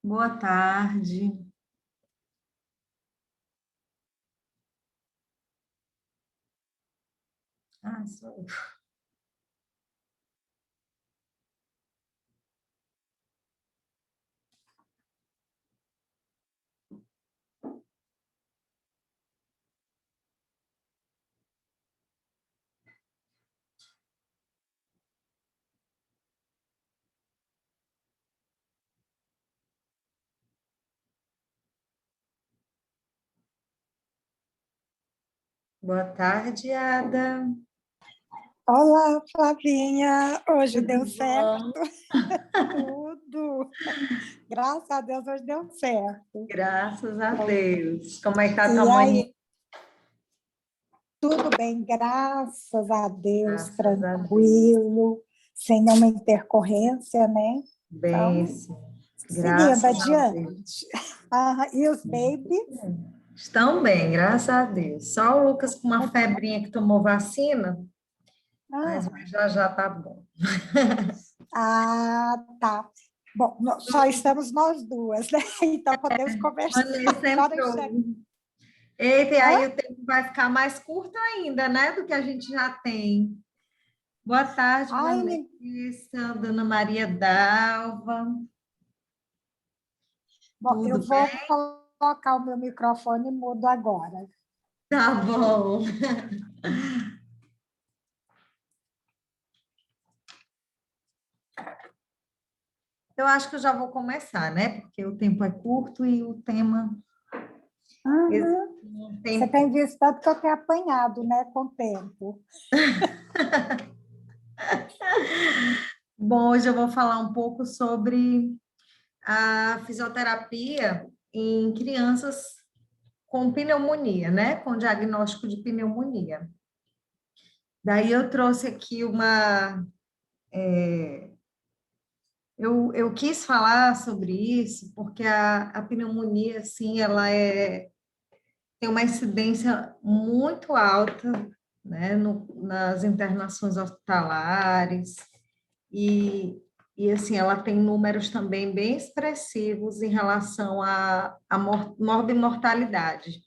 Boa tarde. Sou eu. Boa tarde, Ada. Olá, Flavinha. Hoje deu Tudo certo bom? tudo. Graças a Deus, hoje deu certo. Graças a Deus. Como é que tá tua E mãe? aí, tudo bem, graças a Deus, Graças a Deus. tranquilo, sem nenhuma intercorrência, né? Então, Bem, seguindo graças a adiante. Deus. E os babies? Estão bem, graças a Deus. Só o Lucas com uma febrinha que tomou vacina, mas Ah, já já tá bom. tá. Bom, só estamos nós duas, né? Então podemos conversar. Vanessa Agora chega. entrou. Eita, e Hã? aí o tempo vai ficar mais curto ainda, né, do que a gente já tem. Boa tarde, Ai, Vanessa, Dona Maria Dalva. bom, eu Tudo vou bem? colocar o meu microfone mudo agora. Tá bom. Eu acho que eu já vou começar, né? Porque o tempo é curto e o tema Uhum. não Você tem. tem visto tanto que eu tenho apanhado, né, com o tempo. Bom, hoje eu vou falar um pouco sobre a fisioterapia em crianças com pneumonia, né? Com diagnóstico de pneumonia. Daí eu trouxe aqui uma. Eu quis falar sobre isso porque a pneumonia, assim, tem uma incidência muito alta, né, nas internações hospitalares, e assim, ela tem números também bem expressivos em relação à morbimortalidade,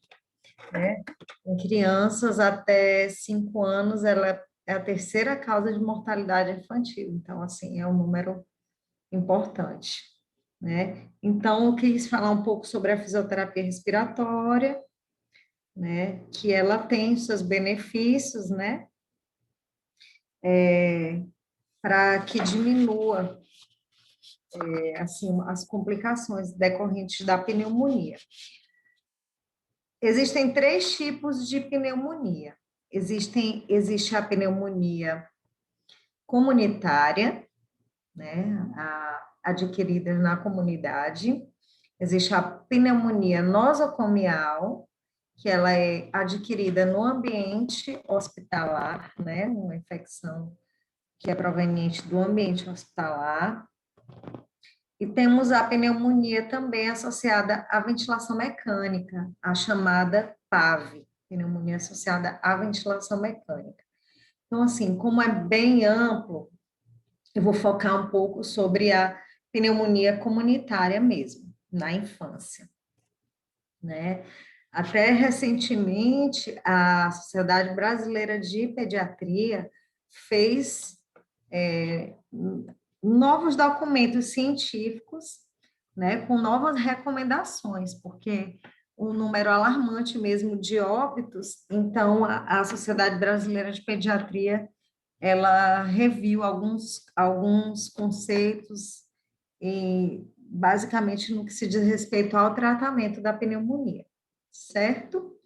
né? Em crianças até 5 anos, ela é a terceira causa de mortalidade infantil, então, assim, é um número importante, né? Então, eu quis falar um pouco sobre a fisioterapia respiratória, né? Que ela tem seus benefícios, né? Para que diminua, assim, as complicações decorrentes da pneumonia. Existem três tipos de pneumonia. Existe a pneumonia comunitária, né? Adquirida na comunidade. Existe a pneumonia nosocomial, que ela é adquirida no ambiente hospitalar, né? Uma infecção que é proveniente do ambiente hospitalar. E temos a pneumonia também associada à ventilação mecânica, a chamada PAV, pneumonia associada à ventilação mecânica. Então, assim, como é bem amplo, eu vou focar um pouco sobre a pneumonia comunitária mesmo, na infância, né? Até recentemente, a Sociedade Brasileira de Pediatria fez novos documentos científicos, né, com novas recomendações, porque o número alarmante mesmo de óbitos, então a Sociedade Brasileira de Pediatria, ela reviu alguns conceitos, e, basicamente no que se diz respeito ao tratamento da pneumonia, certo?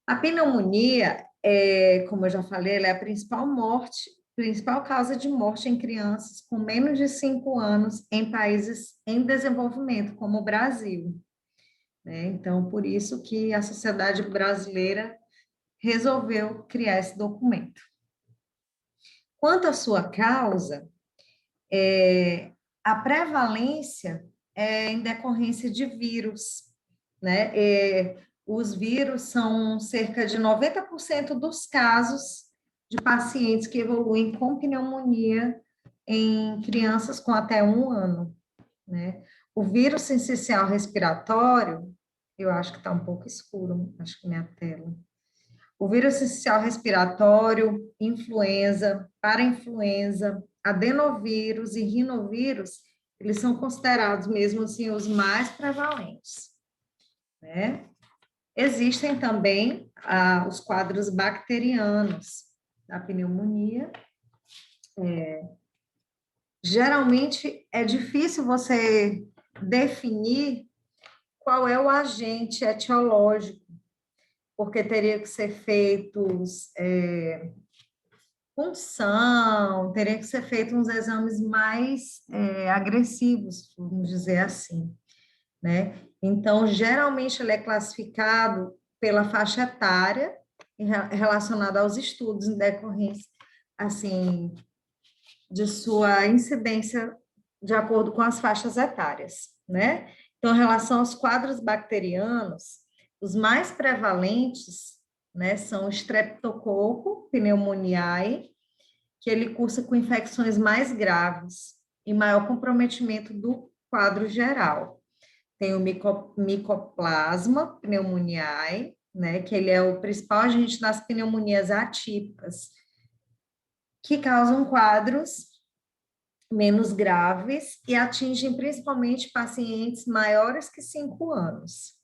A pneumonia, como eu já falei, ela é a principal causa de morte em crianças com menos de 5 anos em países em desenvolvimento, como o Brasil, né? Então, por isso que a Sociedade Brasileira resolveu criar esse documento. Quanto à sua causa, a prevalência é em decorrência de vírus, né? Os vírus são cerca de 90% dos casos de pacientes que evoluem com pneumonia em crianças com até 1 ano, né? O vírus sincicial respiratório, eu acho que está um pouco escuro, acho que minha tela. O vírus sincicial respiratório, influenza, parainfluenza, adenovírus e rinovírus, eles são considerados mesmo assim os mais prevalentes, né? Existem também os quadros bacterianos da pneumonia. Geralmente é difícil você definir qual é o agente etiológico, porque teria que ser feitos punção, teria que ser feitos uns exames mais agressivos, vamos dizer assim, né? Então, geralmente ele é classificado pela faixa etária relacionada aos estudos em decorrência, assim, de sua incidência de acordo com as faixas etárias, né? Então, em relação aos quadros bacterianos, os mais prevalentes, né, são o Streptococcus pneumoniae, que ele cursa com infecções mais graves e maior comprometimento do quadro geral. Tem o Mycoplasma pneumoniae, né, que ele é o principal agente das pneumonias atípicas, que causam quadros menos graves e atingem principalmente pacientes maiores que 5 anos.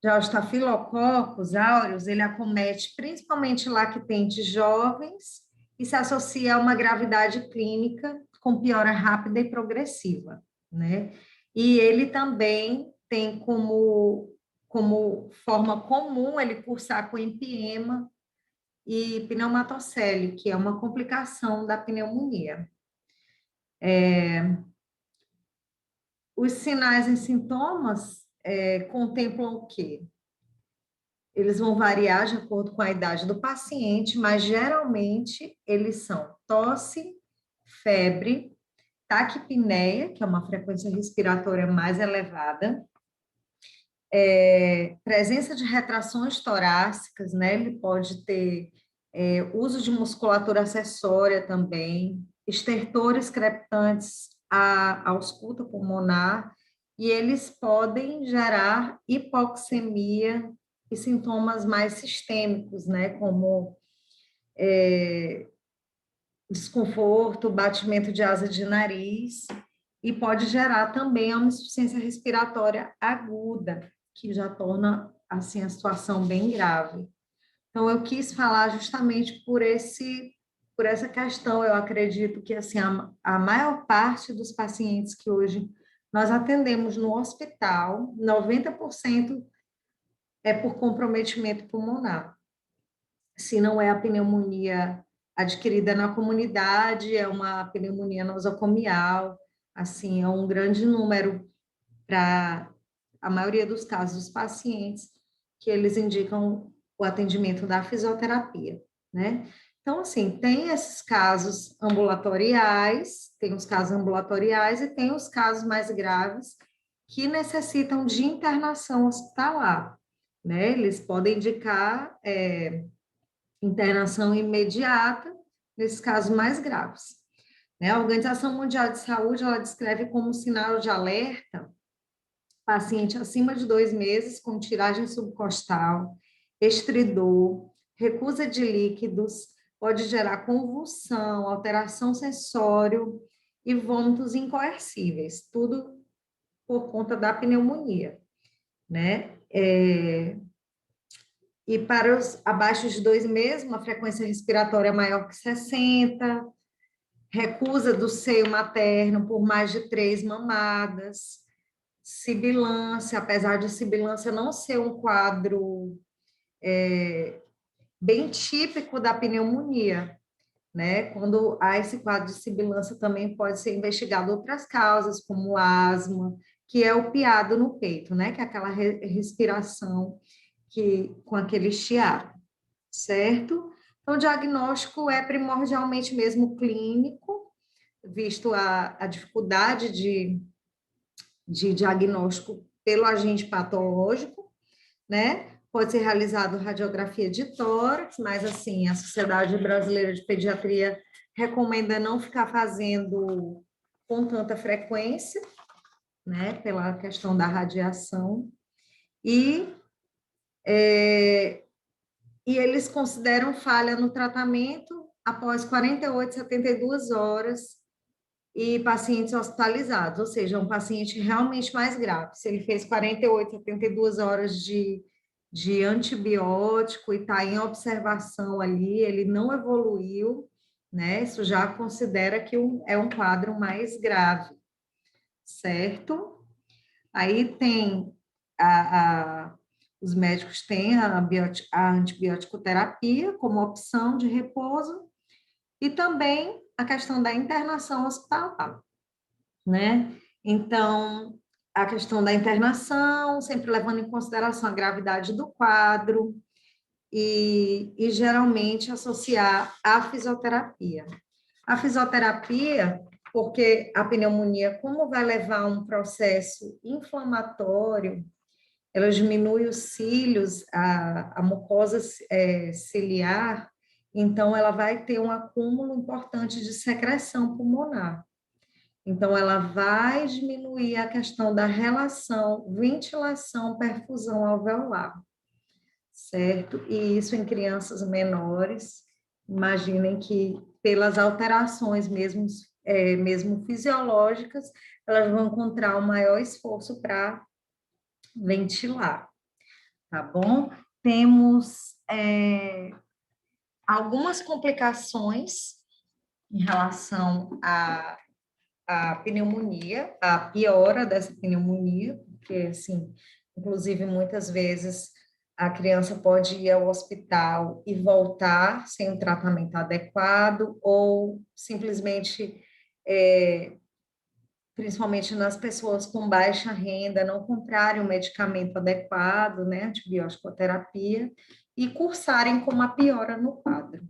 Já o Staphylococcus aureus, ele acomete principalmente lactentes jovens e se associa a uma gravidade clínica com piora rápida e progressiva, né? E ele também tem como forma comum ele cursar com empiema e pneumatocele, que é uma complicação da pneumonia. Os sinais e sintomas contemplam o quê? Eles vão variar de acordo com a idade do paciente, mas geralmente eles são tosse, febre, taquipneia, que é uma frequência respiratória mais elevada, presença de retrações torácicas, né? Ele pode ter uso de musculatura acessória também, estertores crepitantes à ausculta pulmonar, e eles podem gerar hipoxemia e sintomas mais sistêmicos, né? Como desconforto, batimento de asa de nariz, e pode gerar também uma insuficiência respiratória aguda, que já torna assim a situação bem grave. Então eu quis falar justamente por essa questão. Eu acredito que assim a maior parte dos pacientes que hoje nós atendemos no hospital, 90% é por comprometimento pulmonar. Se não é a pneumonia adquirida na comunidade, é uma pneumonia nosocomial, assim, é um grande número para a maioria dos casos dos pacientes que eles indicam o atendimento da fisioterapia, né? Então, assim, tem esses casos ambulatoriais, tem os casos ambulatoriais e tem os casos mais graves que necessitam de internação hospitalar, né? Eles podem indicar internação imediata nesses casos mais graves, né? A Organização Mundial de Saúde, ela descreve como sinal de alerta paciente acima de 2 meses com tiragem subcostal, estridor, recusa de líquidos, pode gerar convulsão, alteração sensório e vômitos incoercíveis, tudo por conta da pneumonia, né? E para os abaixo de 2 meses, uma frequência respiratória maior que 60, recusa do seio materno por mais de 3 mamadas, sibilância, apesar de sibilância não ser um quadro bem típico da pneumonia, né? Quando há esse quadro de sibilância, também pode ser investigado outras causas, como asma, que é o piado no peito, né? Que é aquela respiração com aquele chiado, certo? Então, o diagnóstico é primordialmente mesmo clínico, visto a dificuldade de diagnóstico pelo agente patológico, né? pode ser realizado radiografia de tórax, mas assim, a Sociedade Brasileira de Pediatria recomenda não ficar fazendo com tanta frequência, né, pela questão da radiação, e, e eles consideram falha no tratamento após 48, 72 horas e pacientes hospitalizados, ou seja, um paciente realmente mais grave. Se ele fez 48, 72 horas de antibiótico e está em observação ali, ele não evoluiu, né? Isso já considera que é um quadro mais grave, certo? Aí tem os médicos têm a antibiótico-terapia como opção de repouso e também a questão da internação hospitalar, né? Então, a questão da internação, sempre levando em consideração a gravidade do quadro e geralmente associar a fisioterapia. A fisioterapia, porque a pneumonia, como vai levar a um processo inflamatório, ela diminui os cílios, a mucosa ciliar, então ela vai ter um acúmulo importante de secreção pulmonar. Então, ela vai diminuir a questão da relação ventilação-perfusão alveolar, certo? E isso em crianças menores, imaginem que pelas alterações mesmo fisiológicas, elas vão encontrar o maior esforço para ventilar, tá bom? Temos algumas complicações em relação a pneumonia, a piora dessa pneumonia, porque, assim, inclusive, muitas vezes a criança pode ir ao hospital e voltar sem um tratamento adequado, ou simplesmente, principalmente nas pessoas com baixa renda, não comprarem o medicamento adequado, né, antibiótico terapia, e cursarem com uma piora no quadro,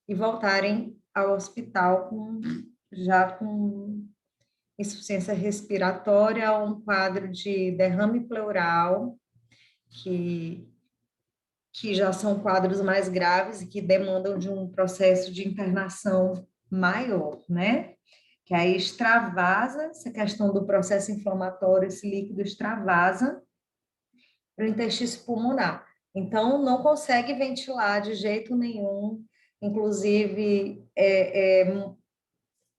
e voltarem ao hospital já com insuficiência respiratória, um quadro de derrame pleural, que já são quadros mais graves e que demandam de um processo de internação maior, né? Que aí extravasa, essa questão do processo inflamatório, esse líquido extravasa para o intestino pulmonar. Então, não consegue ventilar de jeito nenhum, inclusive,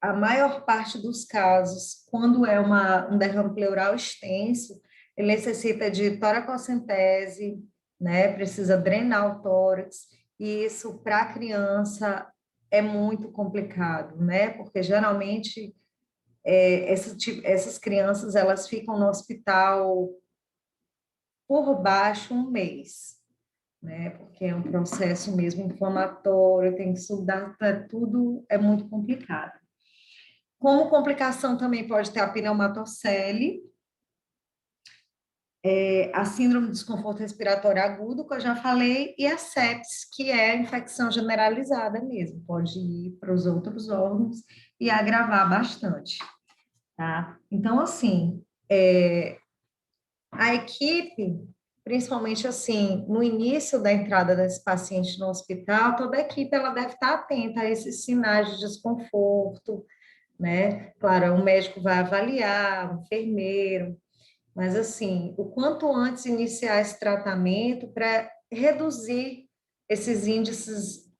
a maior parte dos casos, quando é um derrame pleural extenso, ele necessita de toracocentese, né? Precisa drenar o tórax, e isso para a criança é muito complicado, né? Porque geralmente essas crianças elas ficam no hospital por baixo um mês, né? Porque é um processo mesmo inflamatório, tem que estudar, tudo é muito complicado. Como complicação também pode ter a pneumatocele, a síndrome de desconforto respiratório agudo, que eu já falei, e a sepsis, que é a infecção generalizada mesmo, pode ir para os outros órgãos e agravar bastante, tá? Então, assim, a equipe, principalmente assim, no início da entrada desse paciente no hospital, toda a equipe ela deve estar atenta a esses sinais de desconforto, né? Claro, o médico vai avaliar, o enfermeiro, mas assim, o quanto antes iniciar esse tratamento para reduzir esses índices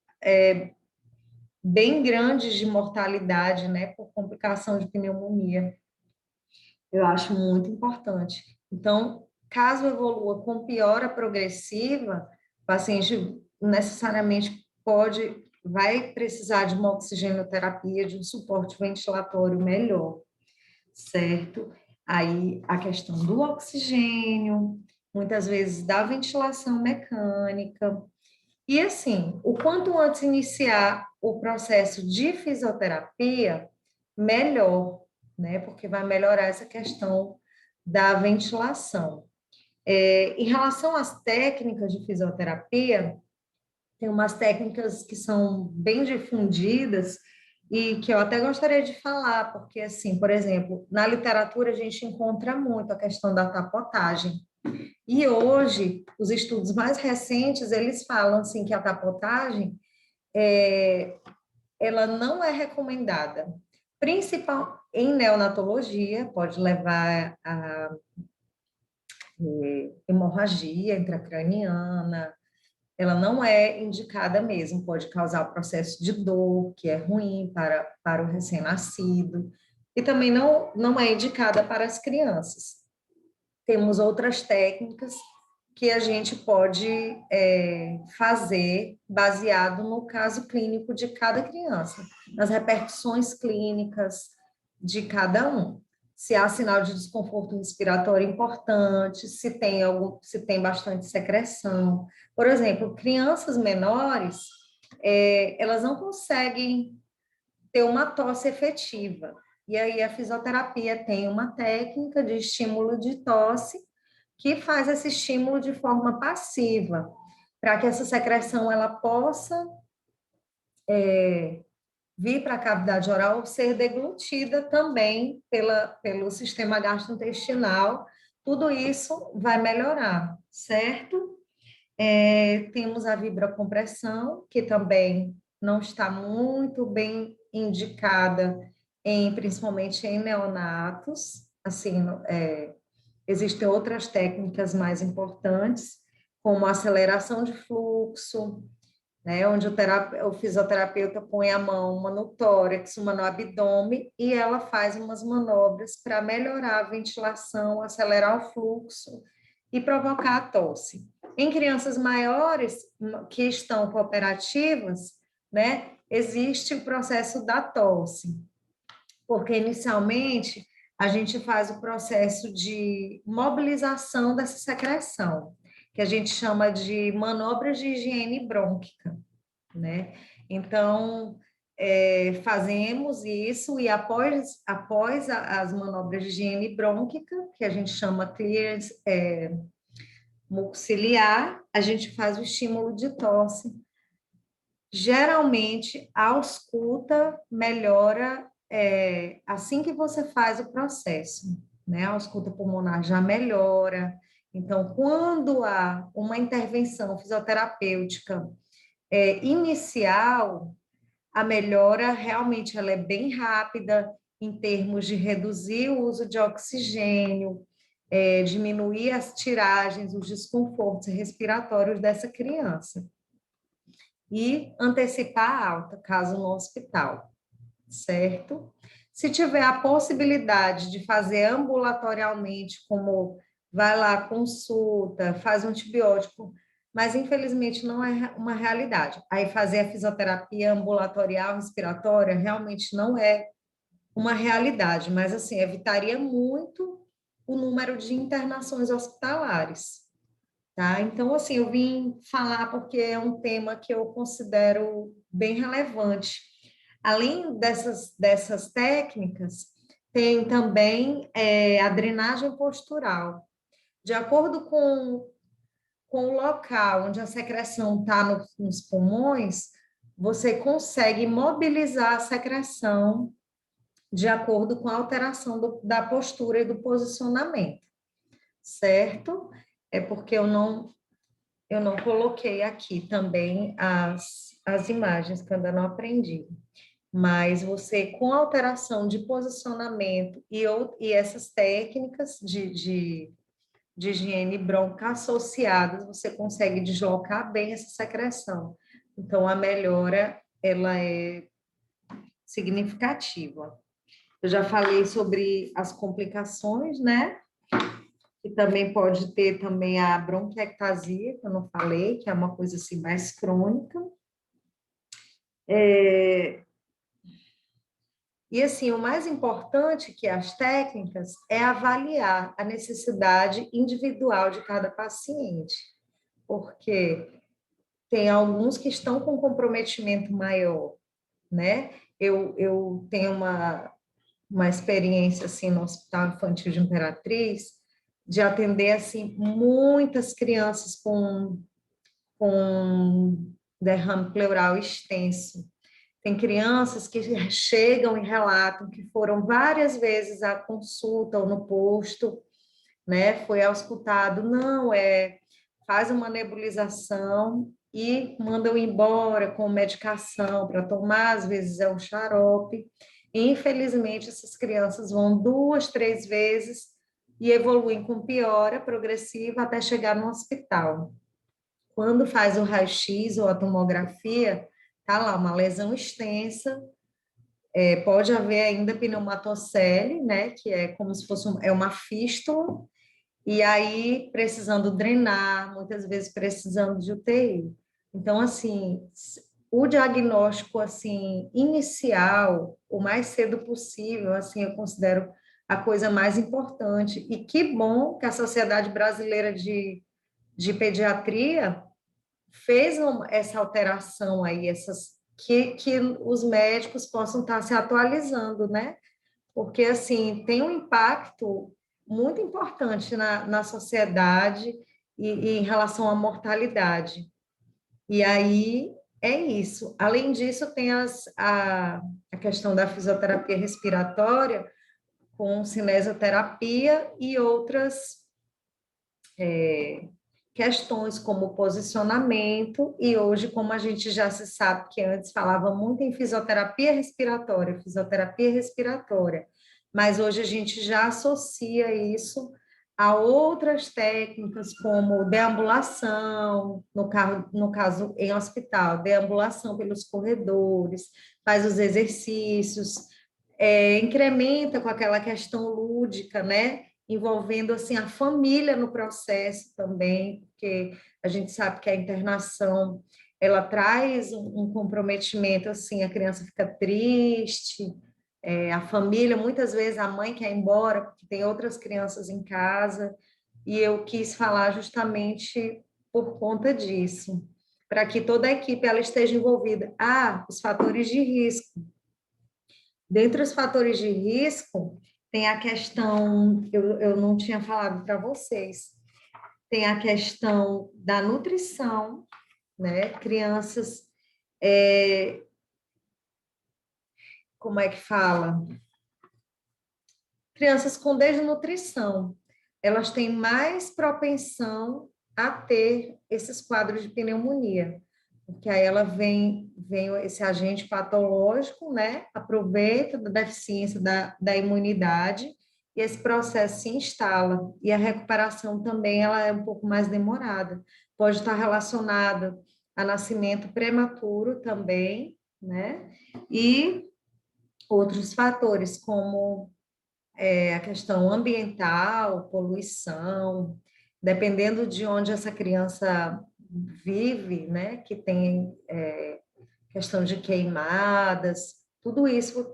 bem grandes de mortalidade, né, por complicação de pneumonia. Eu acho muito importante. Então, caso evolua com piora progressiva, o paciente necessariamente vai precisar de uma oxigenoterapia, de um suporte ventilatório melhor, certo? Aí a questão do oxigênio, muitas vezes da ventilação mecânica. E assim, o quanto antes iniciar o processo de fisioterapia, melhor, né? Porque vai melhorar essa questão da ventilação. Em relação às técnicas de fisioterapia, tem umas técnicas que são bem difundidas e que eu até gostaria de falar, porque, assim, por exemplo, na literatura a gente encontra muito a questão da tapotagem, E hoje, os estudos mais recentes, eles falam assim que a capotagem ela não é recomendada, principal em neonatologia, pode levar a hemorragia intracraniana, ela não é indicada mesmo, pode causar o processo de dor, que é ruim para o recém-nascido, e também não é indicada para as crianças. Temos outras técnicas que a gente pode fazer baseado no caso clínico de cada criança, nas repercussões clínicas de cada um. Se há sinal de desconforto respiratório importante, se tem bastante secreção. Por exemplo, crianças menores, elas não conseguem ter uma tosse efetiva. E aí a fisioterapia tem uma técnica de estímulo de tosse que faz esse estímulo de forma passiva, para que essa secreção ela possa vir para a cavidade oral ou ser deglutida também pelo sistema gastrointestinal. Tudo isso vai melhorar, certo? Temos a vibrocompressão, que também não está muito bem indicada, principalmente em neonatos. Assim, existem outras técnicas mais importantes, como a aceleração de fluxo, né, onde o fisioterapeuta põe a mão uma no tórax, uma no abdômen, e ela faz umas manobras para melhorar a ventilação, acelerar o fluxo e provocar a tosse. Em crianças maiores que estão cooperativas, né, existe o processo da tosse, porque inicialmente a gente faz o processo de mobilização dessa secreção, que a gente chama de manobras de higiene brônquica, né? Então, fazemos isso e após as manobras de higiene brônquica, que a gente chama clearance mucociliar, a gente faz o estímulo de tosse. Geralmente, a ausculta melhora assim que você faz o processo, né? A ausculta pulmonar já melhora. Então, quando há uma intervenção fisioterapêutica inicial, a melhora realmente ela é bem rápida em termos de reduzir o uso de oxigênio, diminuir as tiragens, os desconfortos respiratórios dessa criança e antecipar a alta, caso no hospital, certo? Se tiver a possibilidade de fazer ambulatorialmente, como vai lá, consulta, faz um antibiótico, mas infelizmente não é uma realidade. Aí fazer a fisioterapia ambulatorial respiratória realmente não é uma realidade, mas assim, evitaria muito o número de internações hospitalares. Tá? Então, assim, eu vim falar porque é um tema que eu considero bem relevante. Além dessas técnicas, tem também a drenagem postural. De acordo com o local onde a secreção está nos pulmões, você consegue mobilizar a secreção de acordo com a alteração da postura e do posicionamento, certo? É porque eu não coloquei aqui também as imagens, que eu ainda não aprendi. Mas você, com alteração de posicionamento e essas técnicas de higiene bronca associadas, você consegue deslocar bem essa secreção. Então, a melhora, ela é significativa. Eu já falei sobre as complicações, né? Que também pode ter também a bronquiectasia, que eu não falei, que é uma coisa assim mais crônica. E assim, o mais importante que as técnicas é avaliar a necessidade individual de cada paciente, porque tem alguns que estão com comprometimento maior, né? Eu tenho uma experiência assim no Hospital Infantil de Imperatriz, de atender assim muitas crianças com derrame pleural extenso. Tem crianças que chegam e relatam que foram várias vezes à consulta ou no posto, né? Foi auscultado, não, faz uma nebulização e manda-o embora com medicação para tomar, às vezes é um xarope. E, infelizmente, essas crianças vão 2, 3 vezes e evoluem com piora progressiva até chegar no hospital. Quando faz o raio-x ou a tomografia, tá lá uma lesão extensa, pode haver ainda pneumatocele, né, que é como se fosse uma fístula, e aí precisando drenar, muitas vezes precisando de UTI. Então, assim, o diagnóstico, assim, inicial, o mais cedo possível, assim, eu considero a coisa mais importante. E que bom que a Sociedade Brasileira de Pediatria fez essa alteração aí, que os médicos possam estar se atualizando, né? Porque, assim, tem um impacto muito importante na sociedade e em relação à mortalidade. E aí é isso. Além disso, tem a questão da fisioterapia respiratória, com cinesioterapia e outras questões como posicionamento, e hoje, como a gente já se sabe, que antes falava muito em fisioterapia respiratória, mas hoje a gente já associa isso a outras técnicas, como deambulação, no caso em hospital, deambulação pelos corredores, faz os exercícios, incrementa com aquela questão lúdica, né? Envolvendo assim a família no processo também, porque a gente sabe que a internação ela traz um comprometimento, assim, a criança fica triste, a família, muitas vezes a mãe quer ir embora porque tem outras crianças em casa, e eu quis falar justamente por conta disso, para que toda a equipe ela esteja envolvida. Os fatores de risco. Dentre os fatores de risco, tem a questão, eu não tinha falado para vocês, tem a questão da nutrição, né? Crianças, como é que fala? Crianças com desnutrição, elas têm mais propensão a ter esses quadros de pneumonia, porque aí ela vem esse agente patológico, né? Aproveita da deficiência da imunidade e esse processo se instala. E a recuperação também ela é um pouco mais demorada. Pode estar relacionada a nascimento prematuro também, né? E outros fatores, como a questão ambiental, poluição, dependendo de onde essa criança vive, né, que tem questão de queimadas, tudo isso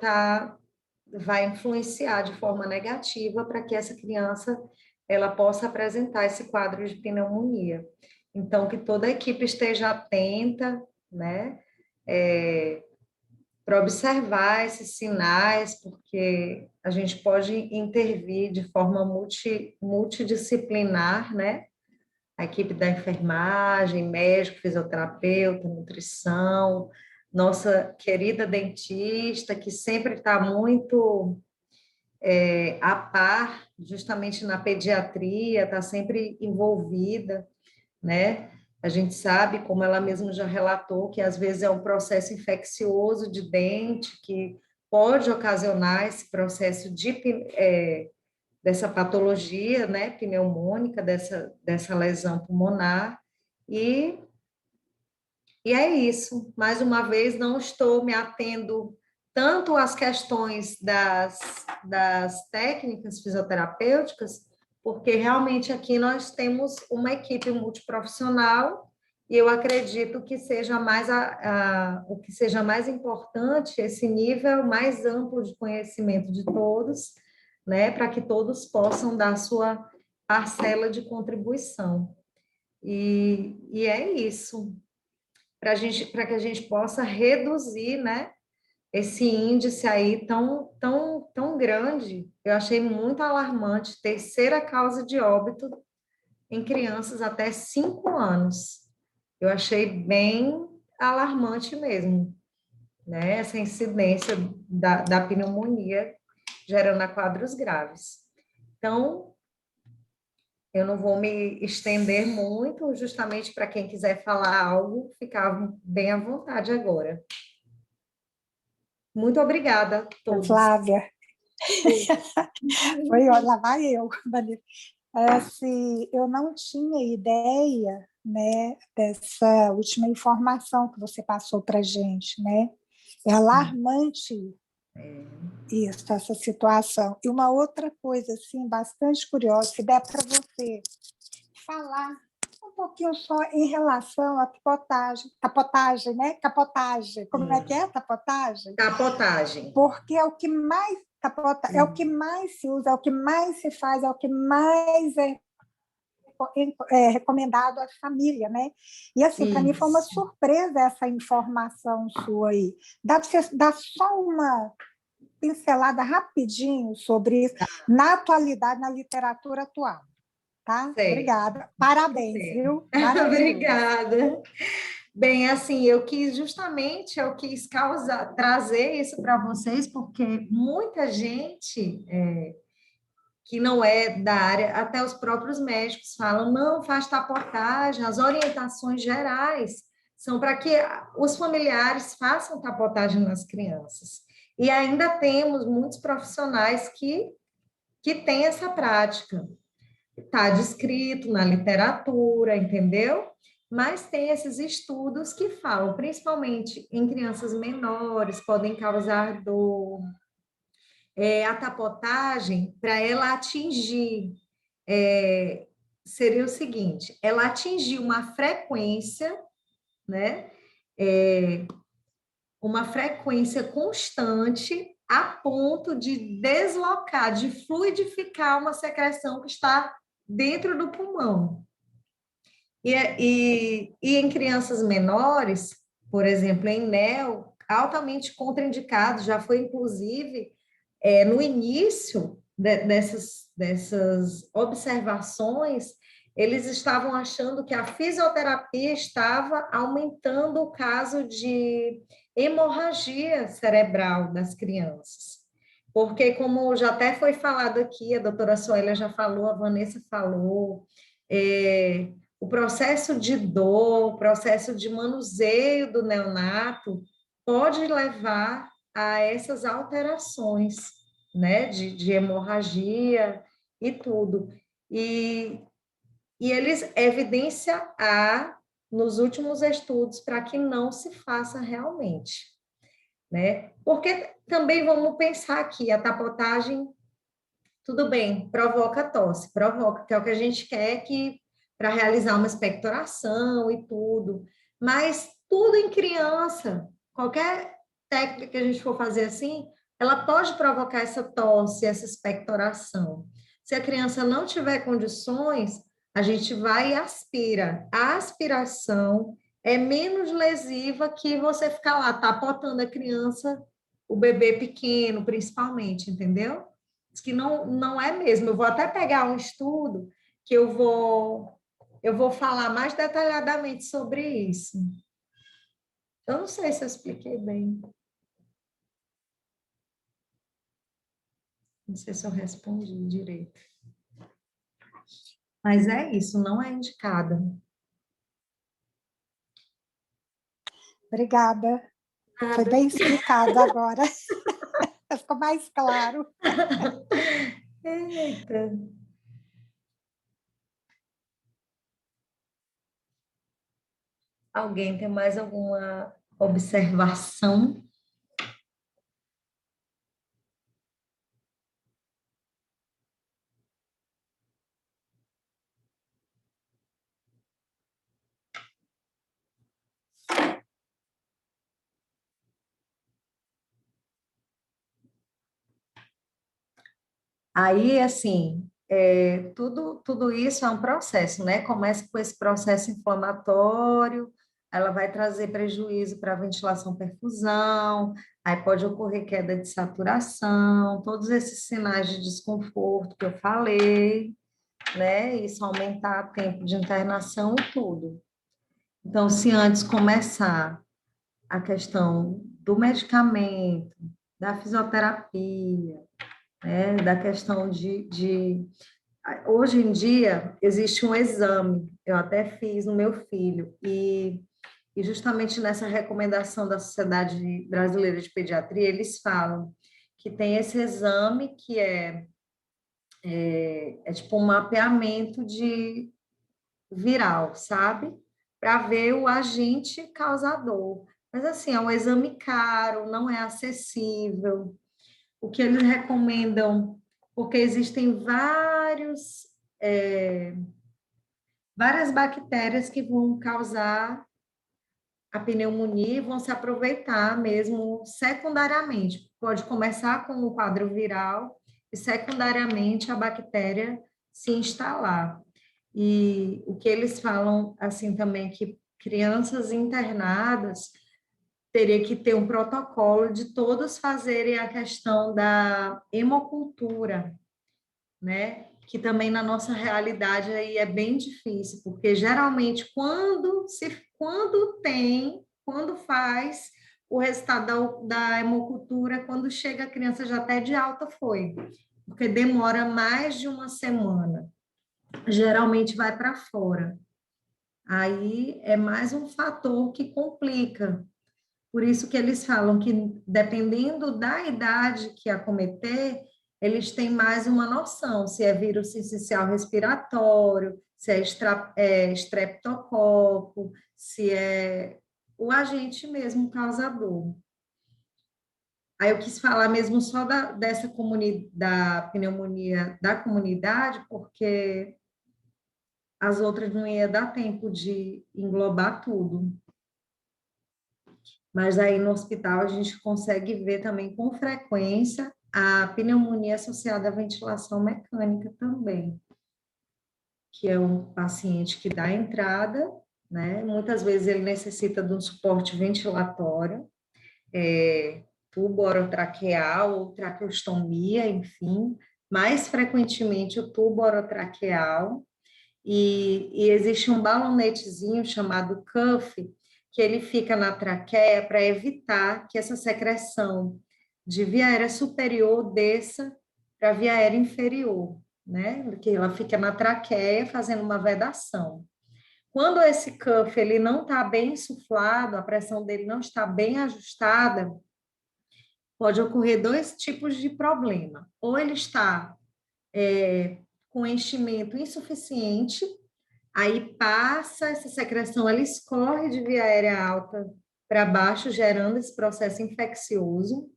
vai influenciar de forma negativa para que essa criança ela possa apresentar esse quadro de pneumonia. Então, que toda a equipe esteja atenta, né, para observar esses sinais, porque a gente pode intervir de forma multidisciplinar, né? A equipe da enfermagem, médico, fisioterapeuta, nutrição, nossa querida dentista, que sempre está muito a par, justamente na pediatria, está sempre envolvida, né? A gente sabe, como ela mesma já relatou, que às vezes é um processo infeccioso de dente que pode ocasionar esse processo dessa patologia, né, pneumônica, dessa lesão pulmonar, e, e é isso. Mais uma vez, não estou me atendo tanto às questões das técnicas fisioterapêuticas, porque realmente aqui nós temos uma equipe multiprofissional e eu acredito que seja o que seja mais importante, esse nível mais amplo de conhecimento de todos, né, para que todos possam dar sua parcela de contribuição. E é isso, para que a gente possa reduzir, né, esse índice aí tão grande. Eu achei muito alarmante, terceira causa de óbito em crianças até 5 anos. Eu achei bem alarmante mesmo, né? Essa incidência da pneumonia gerando quadros graves. Então, Eu não vou me estender muito, justamente para quem quiser falar algo, ficar bem à vontade agora. Muito obrigada a todos. Flávia, foi, ó, lá vai eu, Vanessa. Assim, eu não tinha ideia, né, dessa última informação que você passou para a gente, né? É alarmante isso, essa situação. E uma outra coisa, assim, bastante curiosa, se der para você falar um pouquinho só em relação à capotagem, né? Capotagem, como é que é tapotagem? Capotagem. Porque é o que mais é o que mais se usa, é o que mais se faz, é o que mais é recomendado à família, né? E assim, para mim foi uma Isso. surpresa essa informação sua aí. Dá para você dar só uma pincelada rapidinho sobre isso na atualidade, na literatura atual, tá? Certo. Obrigada. Parabéns, Certo. viu? Maravilhoso. Obrigada. Bem, assim, eu quis trazer isso para vocês, porque muita gente que não é da área, até os próprios médicos falam, não faz tapotagem, as orientações gerais são para que os familiares façam tapotagem nas crianças. E ainda temos muitos profissionais que têm essa prática. Está descrito na literatura, entendeu? Mas tem esses estudos que falam, principalmente em crianças menores, podem causar dor. A tapotagem, para ela atingir, seria o seguinte: ela atingir uma frequência, né? Uma frequência constante a ponto de deslocar, de fluidificar uma secreção que está dentro do pulmão. E em crianças menores, por exemplo, em NEO, altamente contraindicado, já foi inclusive no início dessas observações, eles estavam achando que a fisioterapia estava aumentando o caso de hemorragia cerebral das crianças. Porque, como já até foi falado aqui, a doutora Soélia já falou, a Vanessa falou, o processo de dor, o processo de manuseio do neonato pode levar a essas alterações, né, de hemorragia e tudo. E eles evidência A nos últimos estudos para que não se faça realmente, né? Porque também vamos pensar aqui, a tapotagem, tudo bem, provoca tosse, provoca, que é o que a gente quer que para realizar uma expectoração e tudo, mas tudo em criança, qualquer técnica que a gente for fazer assim, ela pode provocar essa tosse, essa expectoração. Se a criança não tiver condições, a gente vai e aspira. A aspiração é menos lesiva que você ficar lá tapotando a criança, o bebê pequeno, principalmente, entendeu? Diz que não é mesmo. Eu vou até pegar um estudo que eu vou falar mais detalhadamente sobre isso. Eu não sei se eu expliquei bem. Não sei se eu respondi direito. Mas é isso, não é indicada. Obrigada. Foi Nada. bem explicado agora. Ficou mais claro. Eita. Alguém tem mais alguma observação? Aí, assim, tudo isso é um processo, né? Começa com esse processo inflamatório, ela vai trazer prejuízo para a ventilação, perfusão, aí pode ocorrer queda de saturação, todos esses sinais de desconforto que eu falei, né? Isso aumentar o tempo de internação e tudo. Então, se antes começar a questão do medicamento, da fisioterapia, né? Da questão de Hoje em dia, existe um exame, eu até fiz no meu filho, e justamente nessa recomendação da Sociedade Brasileira de Pediatria, eles falam que tem esse exame que é tipo um mapeamento de viral, sabe? Para ver o agente causador. Mas, assim, é um exame caro, não é acessível. O que eles recomendam, porque existem várias bactérias que vão causar a pneumonia e vão se aproveitar mesmo secundariamente. Pode começar com o quadro viral e secundariamente a bactéria se instalar. E o que eles falam assim também que crianças internadas teria que ter um protocolo de todos fazerem a questão da hemocultura, né? Que também na nossa realidade aí é bem difícil, porque geralmente quando faz o resultado da hemocultura, quando chega a criança já até de alta foi, porque demora mais de uma semana. Geralmente vai para fora. Aí é mais um fator que complica. Por isso que eles falam que, dependendo da idade que acometer, eles têm mais uma noção, se é vírus sincicial respiratório, se é estreptococo, se é o agente mesmo causador. Aí eu quis falar mesmo só dessa comunidade, da pneumonia da comunidade, porque as outras não ia dar tempo de englobar tudo. Mas aí no hospital a gente consegue ver também com frequência a pneumonia associada à ventilação mecânica também, que é um paciente que dá entrada, né? Muitas vezes ele necessita de um suporte ventilatório, tubo orotraqueal ou traqueostomia, enfim, mais frequentemente o tubo orotraqueal, e existe um balonetezinho chamado cuff, que ele fica na traqueia para evitar que essa secreção de via aérea superior desça para a via aérea inferior, né? Que ela fica na traqueia fazendo uma vedação. Quando esse cuff ele não está bem insuflado, a pressão dele não está bem ajustada, pode ocorrer dois tipos de problema. Ou ele está com enchimento insuficiente. Aí passa essa secreção, ela escorre de via aérea alta para baixo, gerando esse processo infeccioso,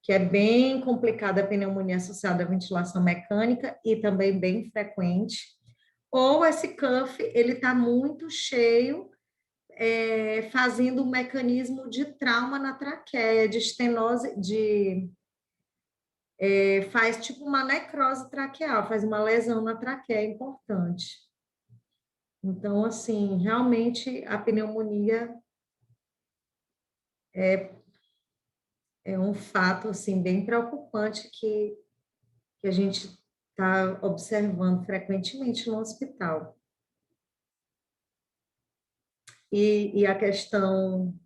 que é bem complicado a pneumonia associada à ventilação mecânica e também bem frequente. Ou esse cuff, ele está muito cheio, fazendo um mecanismo de trauma na traqueia, de estenose, faz tipo uma necrose traqueal, faz uma lesão na traqueia importante. Então, assim, realmente a pneumonia é um fato, assim, bem preocupante que a gente está observando frequentemente no hospital. E a questão,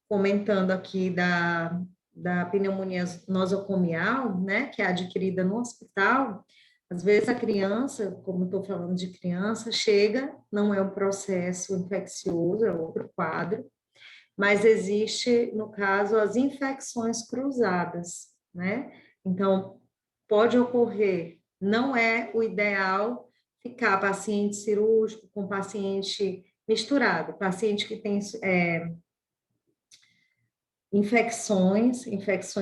comentando aqui da pneumonia nosocomial, né, que é adquirida no hospital, às vezes a criança, como estou falando de criança, chega, não é um processo infeccioso, é outro quadro, mas existe, no caso, as infecções cruzadas, né? Então, pode ocorrer, não é o ideal ficar paciente cirúrgico com paciente misturado, paciente que tem infecções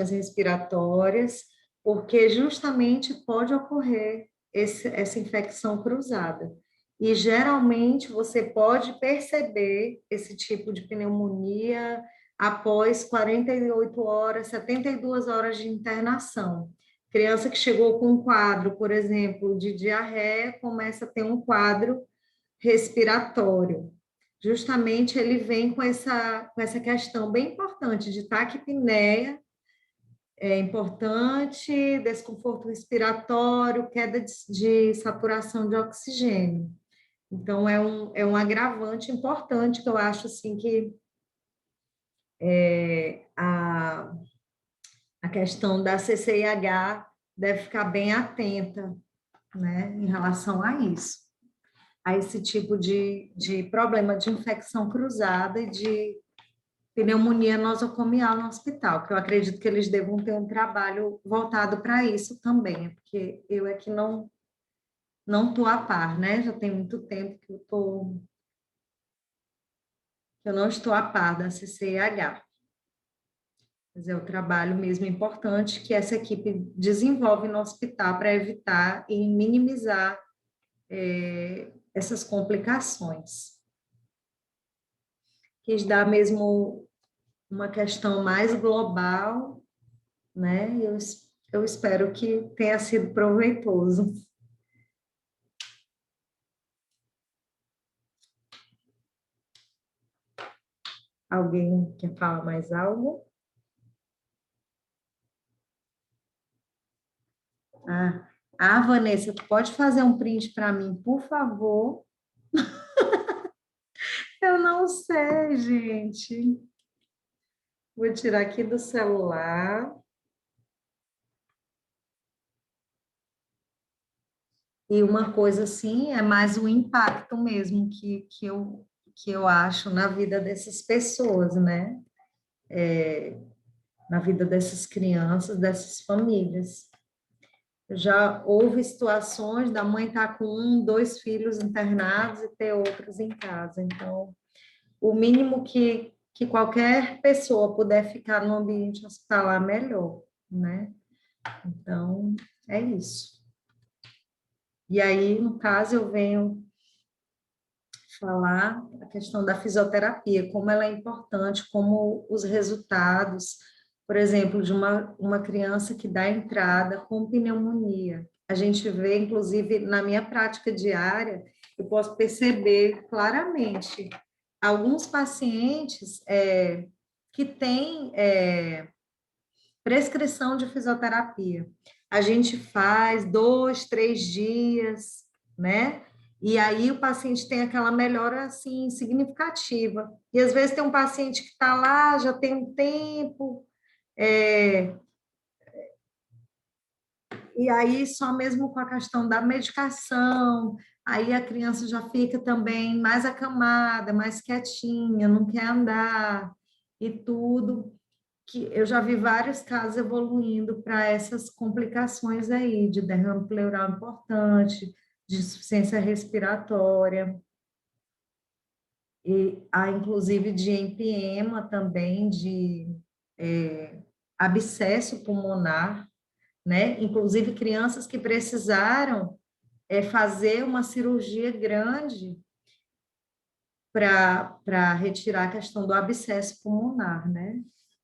respiratórias, porque justamente pode ocorrer essa infecção cruzada. E geralmente você pode perceber esse tipo de pneumonia após 48 horas, 72 horas de internação. Criança que chegou com um quadro, por exemplo, de diarreia, começa a ter um quadro respiratório. Justamente ele vem com essa questão bem importante de taquipneia, é importante, desconforto respiratório, queda de saturação de oxigênio. Então, é um agravante importante que eu acho assim que a questão da CCIH deve ficar bem atenta né, em relação a isso, a esse tipo de problema de infecção cruzada e de pneumonia nosocomial no hospital, que eu acredito que eles devam ter um trabalho voltado para isso também, porque eu é que não estou a par, né? Já tem muito tempo que eu não estou a par da CCIH. Mas é o trabalho mesmo importante que essa equipe desenvolve no hospital para evitar e minimizar essas complicações. Quis dar mesmo uma questão mais global, né? Eu espero que tenha sido proveitoso. Alguém quer falar mais algo? Vanessa, tu pode fazer um print para mim, por favor? Eu não sei, gente. Vou tirar aqui do celular. E uma coisa assim é mais o impacto mesmo que eu acho na vida dessas pessoas, né? Na vida dessas crianças, dessas famílias. Já houve situações da mãe estar com um, dois filhos internados e ter outros em casa. Então, o mínimo que qualquer pessoa puder ficar no ambiente hospitalar, melhor, né? Então, é isso. E aí, no caso, eu venho falar a questão da fisioterapia, como ela é importante, como os resultados, por exemplo, de uma criança que dá entrada com pneumonia. A gente vê, inclusive, na minha prática diária, eu posso perceber claramente alguns pacientes que têm prescrição de fisioterapia. A gente faz 2, 3 dias, né? E aí o paciente tem aquela melhora assim significativa. E às vezes tem um paciente que está lá, já tem um tempo, é, e aí só mesmo com a questão da medicação, aí a criança já fica também mais acamada, mais quietinha, não quer andar e tudo que eu já vi vários casos evoluindo para essas complicações aí, de derrame pleural importante, de insuficiência respiratória, e há inclusive de empiema também, de abscesso pulmonar, né? Inclusive crianças que precisaram fazer uma cirurgia grande para retirar a questão do abscesso pulmonar, né?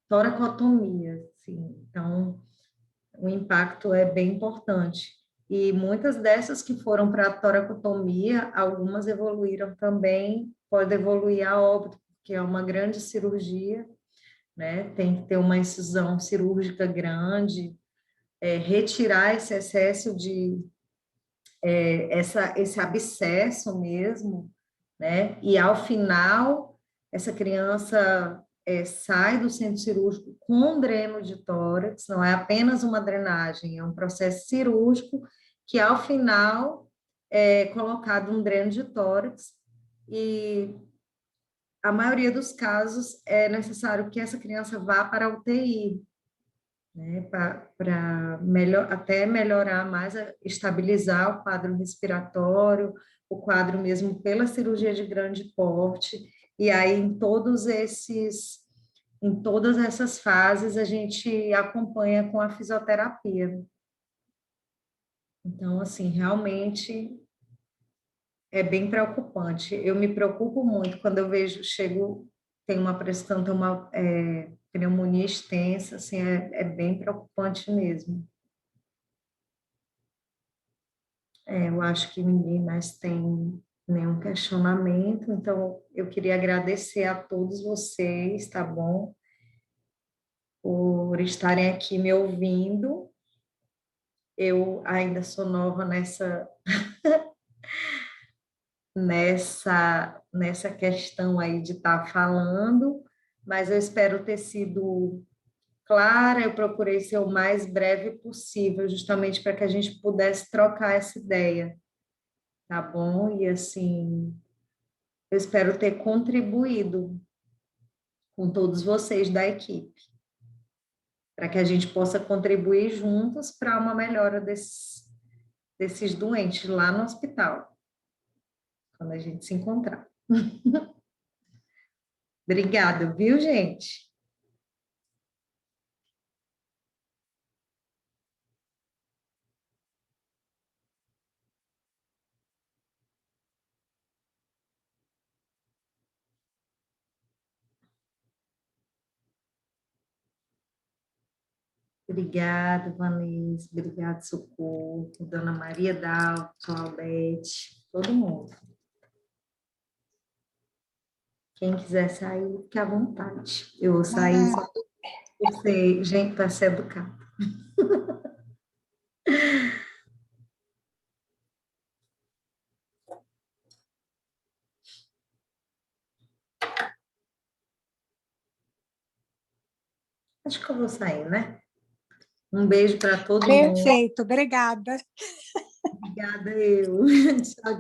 Toracotomia, assim. Então, o impacto é bem importante. E muitas dessas que foram para a toracotomia, algumas evoluíram também, pode evoluir a óbito, porque é uma grande cirurgia, né? Tem que ter uma incisão cirúrgica grande, retirar esse excesso esse abscesso mesmo, né? E ao final, essa criança sai do centro cirúrgico com dreno de tórax, não é apenas uma drenagem, é um processo cirúrgico que ao final é colocado um dreno de tórax e a maioria dos casos é necessário que essa criança vá para a UTI, né, para até melhorar mais, estabilizar o quadro respiratório, o quadro mesmo pela cirurgia de grande porte, e aí em todas essas fases a gente acompanha com a fisioterapia. Então, assim, realmente é bem preocupante. Eu me preocupo muito quando eu vejo, tem uma pressão, tem uma pneumonia extensa, assim, é bem preocupante mesmo. Eu acho que ninguém mais tem nenhum questionamento, então eu queria agradecer a todos vocês, tá bom? Por estarem aqui me ouvindo. Eu ainda sou nova nessa questão aí de estar falando, mas eu espero ter sido clara, eu procurei ser o mais breve possível, justamente para que a gente pudesse trocar essa ideia, tá bom? E assim, eu espero ter contribuído com todos vocês da equipe, para que a gente possa contribuir juntos para uma melhora desses doentes lá no hospital, quando a gente se encontrar. Obrigada, viu, gente? Obrigada, Vanessa. Obrigada, Socorro. Dona Maria Dalva, Claudete, todo mundo. Quem quiser sair, fique à vontade. Eu vou sair Ah, só por ser, gente, para ser educada. Acho que eu vou sair, né? Um beijo para todo mundo. perfeito, obrigada. Obrigada, eu. Tchau,